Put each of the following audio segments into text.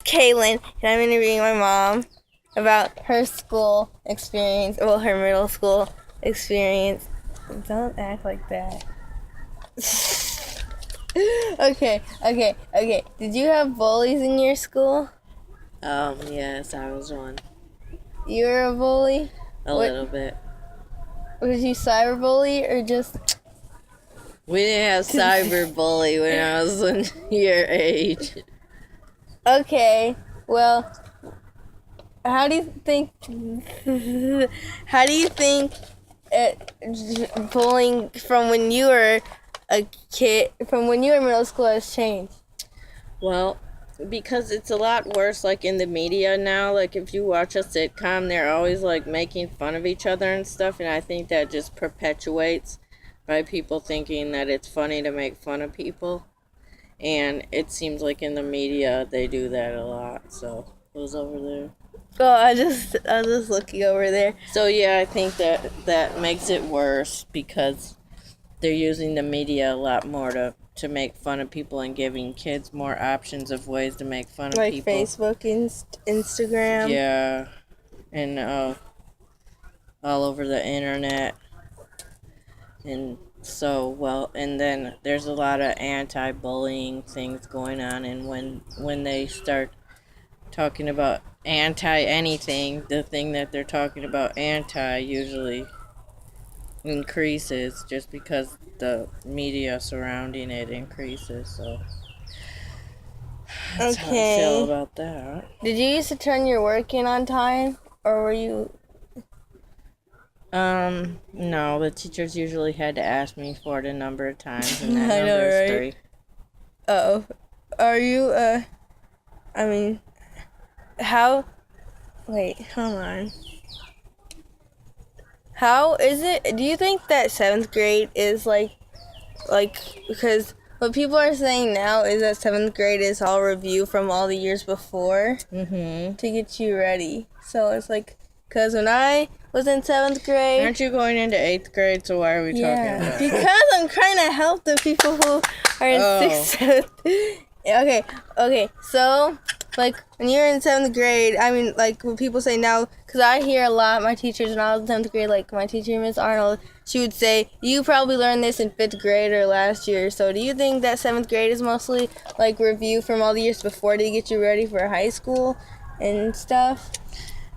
Kaylin, and I'm interviewing my mom about her school experience. Well, her middle school experience. Don't act like that. Okay. Did you have bullies in your school? Yes, I was one. You were a bully? A little bit. Was you cyberbully or just... We didn't have cyberbully when I was in your age. Okay, well, how do you think bullying from when you were a kid, from when you were in middle school, has changed? Well, because it's a lot worse, like, in the media now. Like, if you watch a sitcom, they're always, like, making fun of each other and stuff, and I think that just perpetuates by people thinking that it's funny to make fun of people. And it seems like in the media they do that a lot, so it was over there. Oh, I was just looking over there. So yeah, I think that makes it worse because they're using the media a lot more to make fun of people and giving kids more options of ways to make fun of Like people. Facebook, Instagram. Yeah, and all over the internet. And so, well, and then there's a lot of anti-bullying things going on, and when they start talking about anti-anything, the thing that they're talking about anti usually increases just because the media surrounding it increases. So that's how I feel about that. Did you used to turn your work in on time, or were you... No, the teachers usually had to ask me for it a number of times, and that I know, number is right? 3. Oh, are you, I mean, how, wait, hold on. How is it, do you think that 7th grade is like, because what people are saying now is that 7th grade is all review from all the years before Mm-hmm. to get you ready. So it's like, because when I was in 7th grade... Aren't you going into 8th grade, so why are we talking about that? Because I'm trying to help the people who are in 6th, 7th. Okay, so, like, when you're in 7th grade, I mean, like, what people say now, because I hear a lot, my teachers, when I was in 7th grade, like, my teacher, Miss Arnold, she would say, you probably learned this in 5th grade or last year, so do you think that 7th grade is mostly, like, review from all the years before to get you ready for high school and stuff?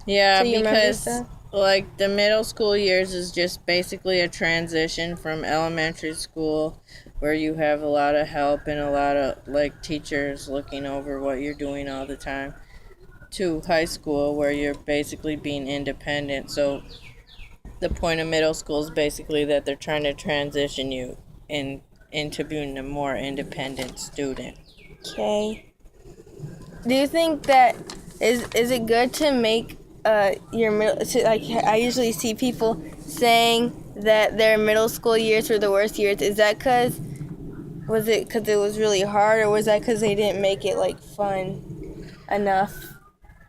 Yeah, So you remember because stuff? like the middle school years is just basically a transition from elementary school where you have a lot of help and a lot of like teachers looking over what you're doing all the time to high school where you're basically being independent. So the point of middle school is basically that they're trying to transition you into being a more independent student. Okay. Do you think that is it good to make your middle, like, I usually see people saying that their middle school years were the worst years. Is that because it was really hard, or was that because they didn't make it like fun enough?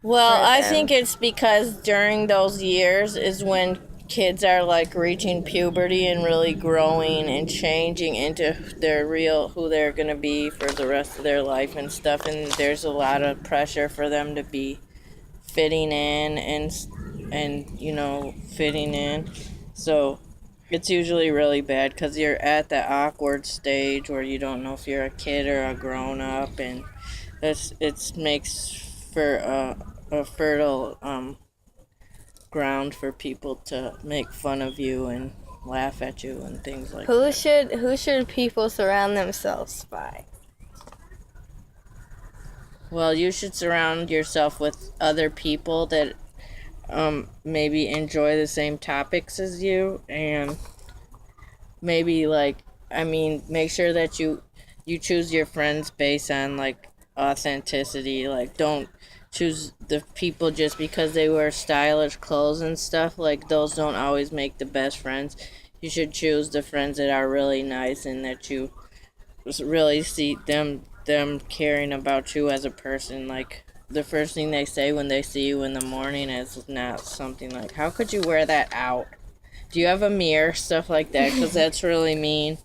Well, I them? think it's because during those years is when kids are like reaching puberty and really growing and changing into their real who they're going to be for the rest of their life and stuff, and there's a lot of pressure for them to be fitting in and fitting in. So it's usually really bad because you're at that awkward stage where you don't know if you're a kid or a grown up, and it makes for a fertile ground for people to make fun of you and laugh at you and things like that. Who should people surround themselves by? Well, you should surround yourself with other people that maybe enjoy the same topics as you, and maybe make sure that you choose your friends based on like authenticity. Like, don't choose the people just because they wear stylish clothes and stuff. Like, those don't always make the best friends. You should choose the friends that are really nice and that you really see them caring about you as a person. Like, the first thing they say when they see you in the morning is not something like, how could you wear that out? Do you have a mirror? Stuff like that, because that's really mean.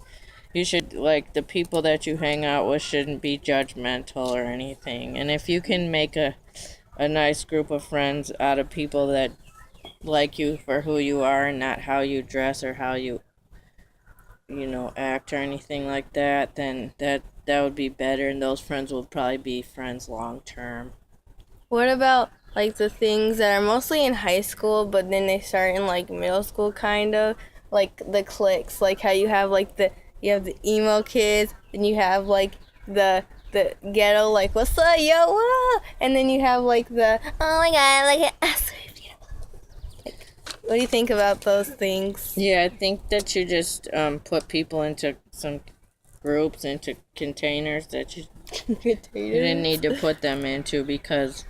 you should, like, the people that you hang out with shouldn't be judgmental or anything. And if you can make a nice group of friends out of people that like you for who you are and not how you dress or how you act or anything like that, then that would be better, and those friends will probably be friends long term. What about like the things that are mostly in high school, but then they start in like middle school, kind of like the cliques, like how you have like you have the emo kids, and you have like the ghetto, like what's up, yo, what? And then you have like the oh my god, like what do you think about those things? Yeah, I think that you just put people into some groups, into containers that you didn't need to put them into, because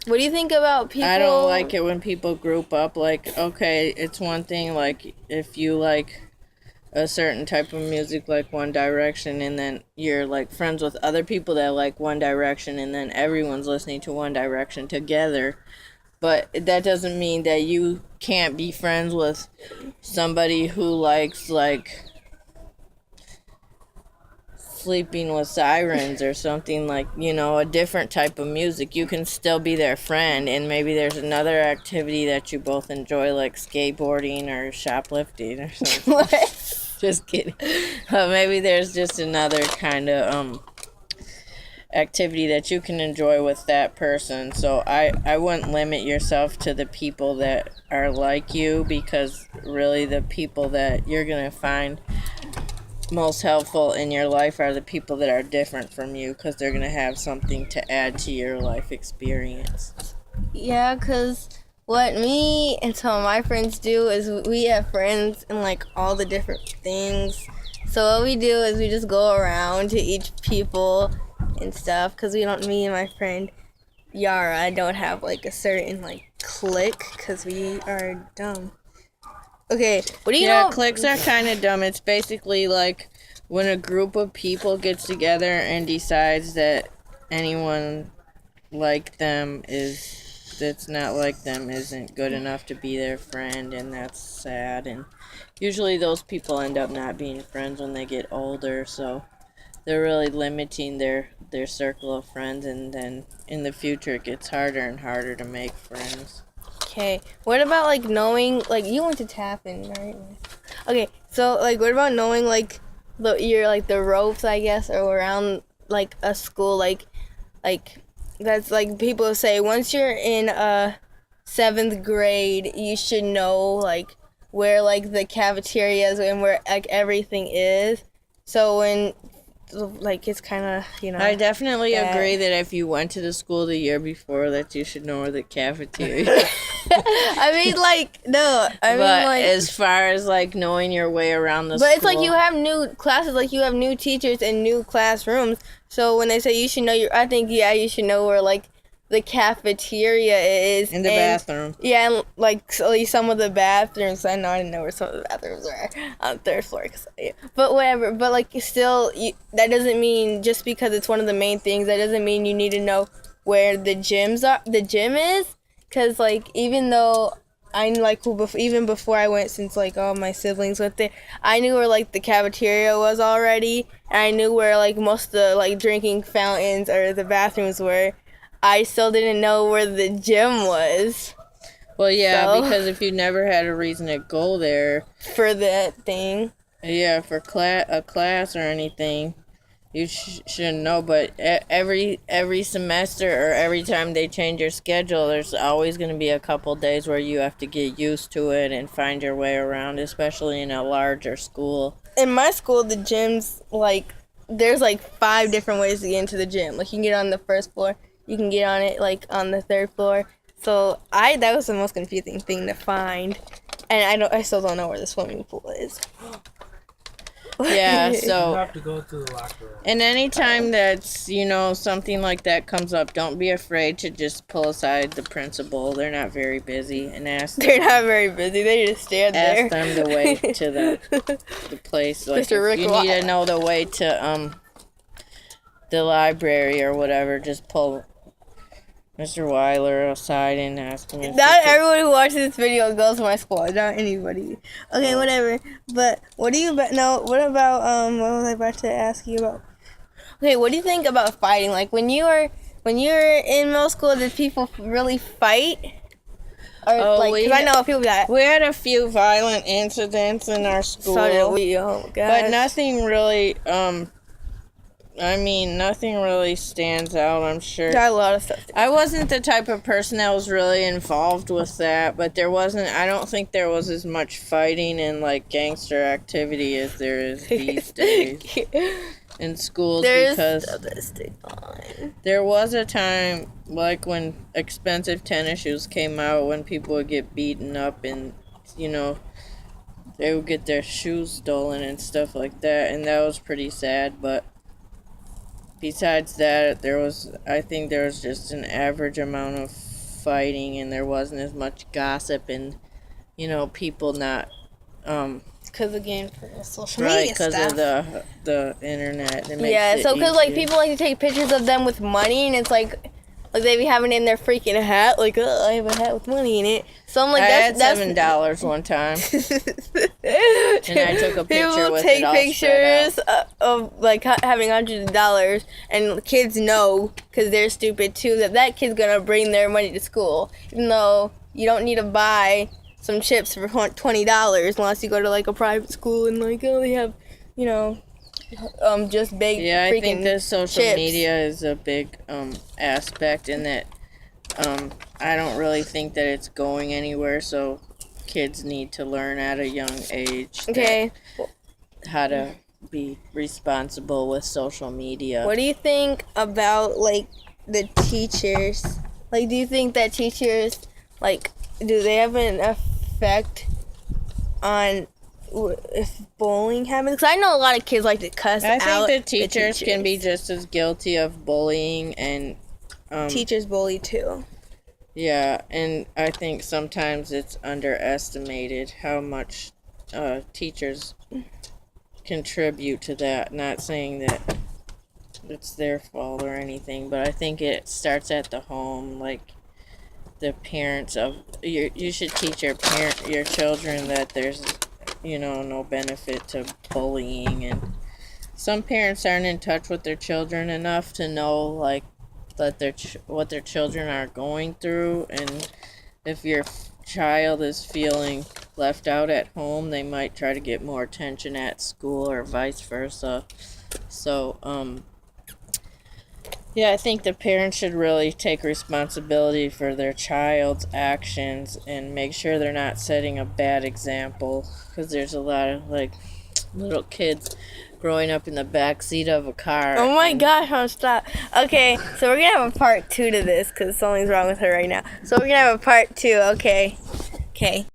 What do you think about people? I don't like it when people group up. Like, okay, it's one thing, like, if you like a certain type of music, like One Direction, and then you're, like, friends with other people that like One Direction, and then everyone's listening to One Direction together. But that doesn't mean that you can't be friends with somebody who likes, like, Sleeping with Sirens or something, like, a different type of music. You can still be their friend, and maybe there's another activity that you both enjoy, like skateboarding or shoplifting or something. Just kidding. Maybe there's just another kind of activity that you can enjoy with that person. So I wouldn't limit yourself to the people that are like you, because really the people that you're going to find most helpful in your life are the people that are different from you, because they're going to have something to add to your life experience. Yeah, because what me and some of my friends do is we have friends in like all the different things. So what we do is we just go around to each people and stuff, because me and my friend Yara don't have like a certain like clique, because we are dumb. Okay, what do you know? Yeah, cliques are kind of dumb. It's basically like when a group of people gets together and decides that anyone like them that's not like them isn't good enough to be their friend, and that's sad. And usually those people end up not being friends when they get older, so they're really limiting their circle of friends, and then in the future it gets harder and harder to make friends. Okay, what about like knowing, like you went to Tappan, right? Okay, so like what about knowing like the ropes, I guess, or around like a school, like that's like people say once you're in 7th grade, you should know like where like the cafeterias and where like everything is. So when like it's kind of I definitely agree that if you went to the school the year before, that you should know where the cafeteria I mean, like, no. But as far as, like, knowing your way around the school... But it's like you have new classes, like you have new teachers and new classrooms. So when they say you should know I think, yeah, you should know where, like, the cafeteria is. In the bathroom. Yeah, and, like, at least some of the bathrooms. I didn't know where some of the bathrooms are on the 3rd floor. Yeah. But whatever. But, like, still, that doesn't mean, just because it's one of the main things, that doesn't mean you need to know where the gym is. Because, like, even though I like, even before I went, since, like, all my siblings went there, I knew where, like, the cafeteria was already. And I knew where, like, most of the, like, drinking fountains or the bathrooms were. I still didn't know where the gym was. Well, yeah, because if you never had a reason to go there... For that thing. Yeah, for a class or anything... You shouldn't know, but every semester or every time they change your schedule, there's always going to be a couple days where you have to get used to it and find your way around, especially in a larger school. In my school, the gym's, like, there's, like, 5 different ways to get into the gym. Like, you can get on the 1st floor, you can get on it, like, on the 3rd floor. So, that was the most confusing thing to find. And I still don't know where the swimming pool is. Yeah, so... You have to go to the locker room. And anytime that's, something like that comes up, don't be afraid to just pull aside the principal. They're not very busy, and ask them. They're not very busy. They just stand there. Ask them the way to the place. Like, Mr. Rick, if you need to know the way to the library or whatever, just pull Mr. Weiler aside and asked him if he Not could- everyone who watches this video goes to my school. Not anybody. Okay, whatever. But what do you no? What about What was I about to ask you about? Okay, what do you think about fighting? Like when you were in middle school, did people really fight? Or Oh, like, because I know people that. We had a few violent incidents in our school. So did we. Oh But god. nothing really, nothing really stands out, I'm sure. Got a lot of stuff. I wasn't the type of person that was really involved with that, but I don't think there was as much fighting and, like, gangster activity as there is these days in schools because this thing on. there was a time, like, when expensive tennis shoes came out, when people would get beaten up and, you know, they would get their shoes stolen and stuff like that, and that was pretty sad, but besides that, I think there was just an average amount of fighting, and there wasn't as much gossip and, you know, people not, Because again, for the social right, media because stuff. of the internet. It makes Yeah, it so because like easier. people like to take pictures of them with money, and it's like they be having it in their freaking hat, like I have a hat with money in it. So I'm like, I had that's $7 one time. and I took a picture people with take it all spread pictures of like having hundreds of dollars, and kids know because they're stupid too that kid's gonna bring their money to school, even though you don't need to buy some chips for $20 unless you go to like a private school and like they have, you know, just big. Yeah, I freaking think the social chips. media is a big aspect in that. I don't really think that it's going anywhere, so kids need to learn at a young age Okay. how to be responsible with social media. What do you think about like the teachers? Like, do you think that teachers like do they have an effect on if bullying happens? Because I know a lot of kids like to cuss I out. think the teachers can be just as guilty of bullying and Teachers bully too. yeah, and I think sometimes it's underestimated how much teachers contribute to that. Not saying that it's their fault or anything, but I think it starts at the home. Like the parents of you should teach your children that there's no benefit to bullying, and some parents aren't in touch with their children enough to know like that what their children are going through, and if your child is feeling left out at home, they might try to get more attention at school or vice versa. So yeah, I think the parents should really take responsibility for their child's actions and make sure they're not setting a bad example, because there's a lot of like little kids growing up in the back seat of a car. Oh my gosh, I'm stop. Okay, so we're gonna have a part 2 to this because something's wrong with her right now. So we're gonna have a part 2. Okay.